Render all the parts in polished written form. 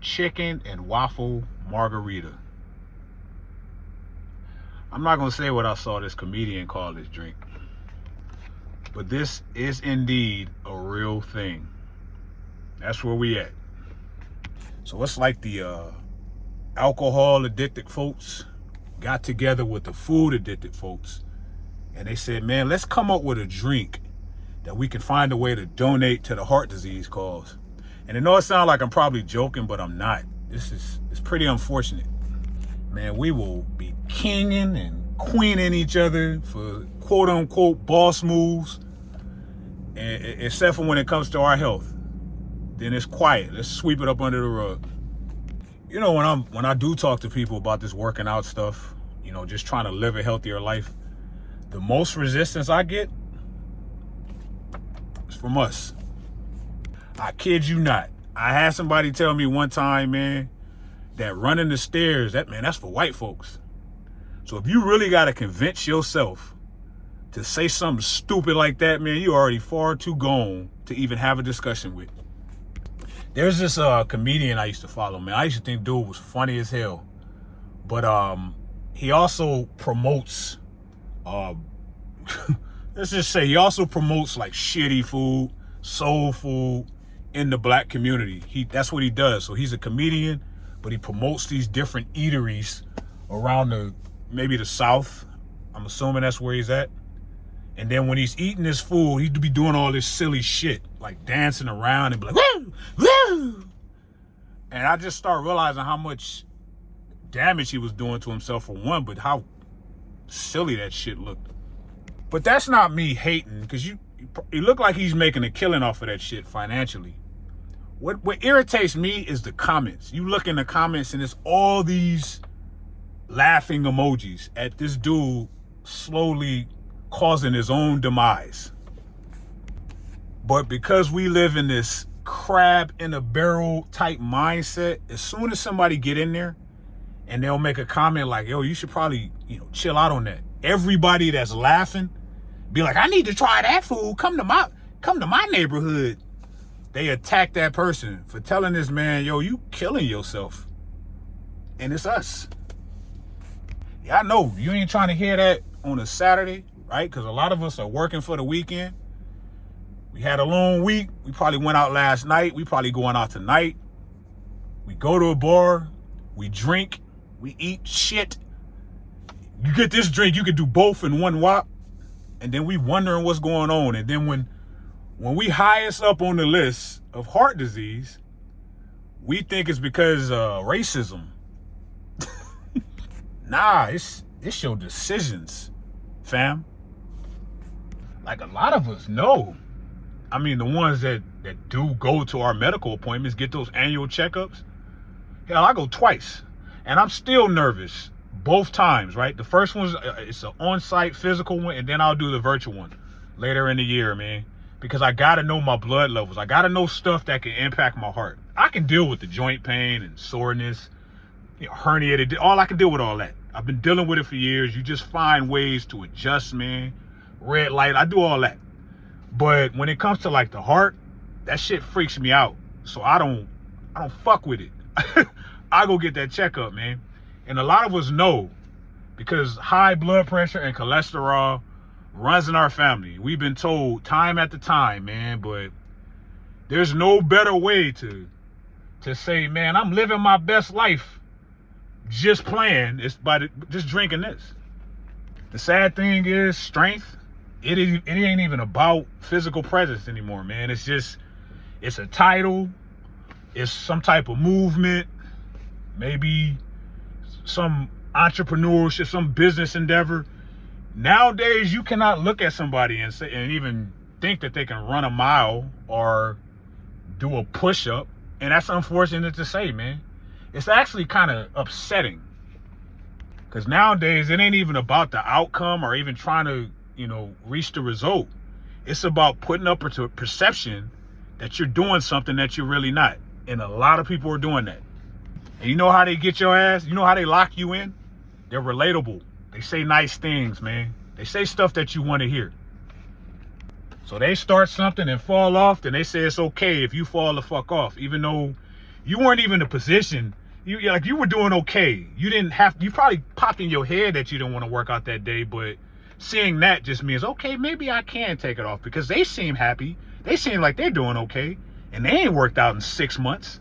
chicken and waffle margarita. I'm not going to say what I saw this comedian call this drink, but this is indeed a real thing. That's where we at. So it's like the alcohol addicted folks got together with the food addicted folks, and they said, man, let's come up with a drink that we can find a way to donate to the heart disease cause. And I know it sounds like I'm probably joking, but I'm not. It's pretty unfortunate. Man, we will be kinging and queening each other for quote unquote boss moves, and except for when it comes to our health. Then it's quiet. Let's sweep it up under the rug. You know, when I do talk to people about this working out stuff, you know, just trying to live a healthier life, the most resistance I get is from us. I kid you not. I had somebody tell me one time, man, that running the stairs, that's for white folks. So if you really got to convince yourself to say something stupid like that, man, you already far too gone to even have a discussion with. There's this comedian I used to follow, man. I used to think dude was funny as hell. But he also promotes, let's just say he also promotes like shitty food, soul food in the black community. That's what he does. So he's a comedian, but he promotes these different eateries around maybe the South. I'm assuming that's where he's at. And then when he's eating his food, he'd be doing all this silly shit, like dancing around and be like, woo, woo. And I just start realizing how much damage he was doing to himself for one, but how silly that shit looked. But that's not me hating, because you look like he's making a killing off of that shit financially. What irritates me is the comments. You look in the comments and it's all these laughing emojis at this dude slowly causing his own demise. But because we live in this crab in a barrel type mindset, as soon as somebody get in there and they'll make a comment like, yo, you should probably, chill out on that, everybody that's laughing be like, I need to try that food. Come to my neighborhood. They attack that person for telling this man, yo, you killing yourself. And it's us. Yeah, I know you ain't trying to hear that on a Saturday, right? Because a lot of us are working for the weekend. We had a long week. We probably went out last night. We probably going out tonight. We go to a bar. We drink. We eat shit. You get this drink, you could do both in one whop. And then we wondering what's going on. And then when we highest up on the list of heart disease, we think it's because racism. Nah, it's your decisions, fam. Like a lot of us know. I mean, the ones that do go to our medical appointments, get those annual checkups. Hell, I go twice. And I'm still nervous both times, right? The first one's it's an on-site physical one, and then I'll do the virtual one later in the year, man. Because I gotta know my blood levels. I gotta know stuff that can impact my heart. I can deal with the joint pain and soreness, herniated, I can deal with all that. I've been dealing with it for years. You just find ways to adjust, man. Red light, I do all that. But when it comes to like the heart, that shit freaks me out. So I don't fuck with it. I go get that checkup, man. And a lot of us know, because high blood pressure and cholesterol runs in our family. We've been told time after time, man, but there's no better way to say, man, I'm living my best life just playing. It's by just drinking this. The sad thing is strength. It ain't even about physical presence anymore, man. It's a title. It's some type of movement. Maybe some entrepreneurship, some business endeavor. Nowadays, you cannot look at somebody and even think that they can run a mile or do a push-up. And that's unfortunate to say, man. It's actually kind of upsetting. Because nowadays, it ain't even about the outcome or even trying to, reach the result. It's about putting up a perception that you're doing something that you're really not. And a lot of people are doing that. And you know how they get your ass? You know how they lock you in? They're relatable. They say nice things, man. They say stuff that you want to hear. So they start something and fall off, then they say it's okay if you fall the fuck off, even though You weren't even in a position. You were doing okay. You probably popped in your head that you didn't want to work out that day, but seeing that just means, okay, maybe I can take it off, because they seem happy. They seem like they're doing okay, and they ain't worked out in 6 months.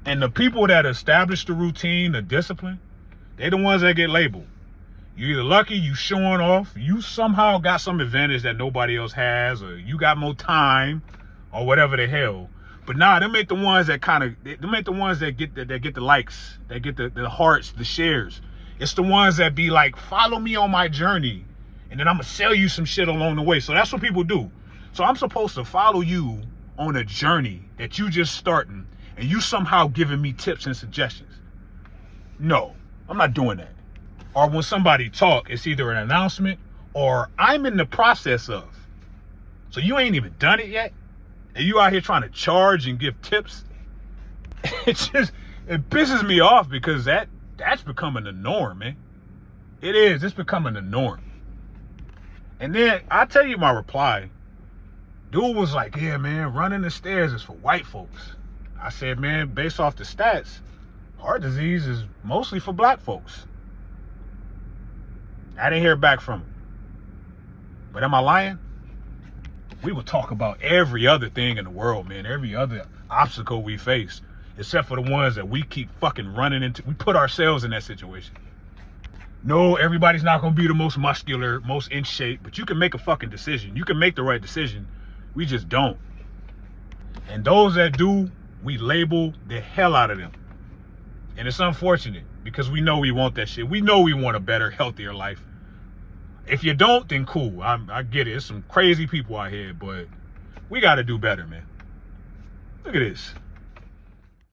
And the people that establish the routine, the discipline, they're the ones that get labeled. You're either lucky, you showing off, you somehow got some advantage that nobody else has, or you got more time, or whatever the hell. But nah, them ain't the ones that get the likes, that get the hearts, the shares. It's the ones that be like, follow me on my journey, and then I'm gonna sell you some shit along the way. So that's what people do. So I'm supposed to follow you on a journey that you just starting, and you somehow giving me tips and suggestions. No, I'm not doing that. Or when somebody talk, it's either an announcement or I'm in the process of. So you ain't even done it yet, and you out here trying to charge and give tips. It pisses me off, because that's becoming the norm, man. It is. It's becoming the norm. And then I tell you my reply. Dude was like, yeah, man, running the stairs is for white folks. I said, man, based off the stats, heart disease is mostly for black folks. I didn't hear back from him. But am I lying? We will talk about every other thing in the world, man. Every other obstacle we face, except for the ones that we keep fucking running into. We put ourselves in that situation. No, everybody's not going to be the most muscular, most in shape, but you can make a fucking decision. You can make the right decision. We just don't. And those that do, we label the hell out of them. And it's unfortunate, because we know we want that shit. We know we want a better, healthier life. If you don't, then cool. I get it. There's some crazy people out here, but we got to do better, man. Look at this.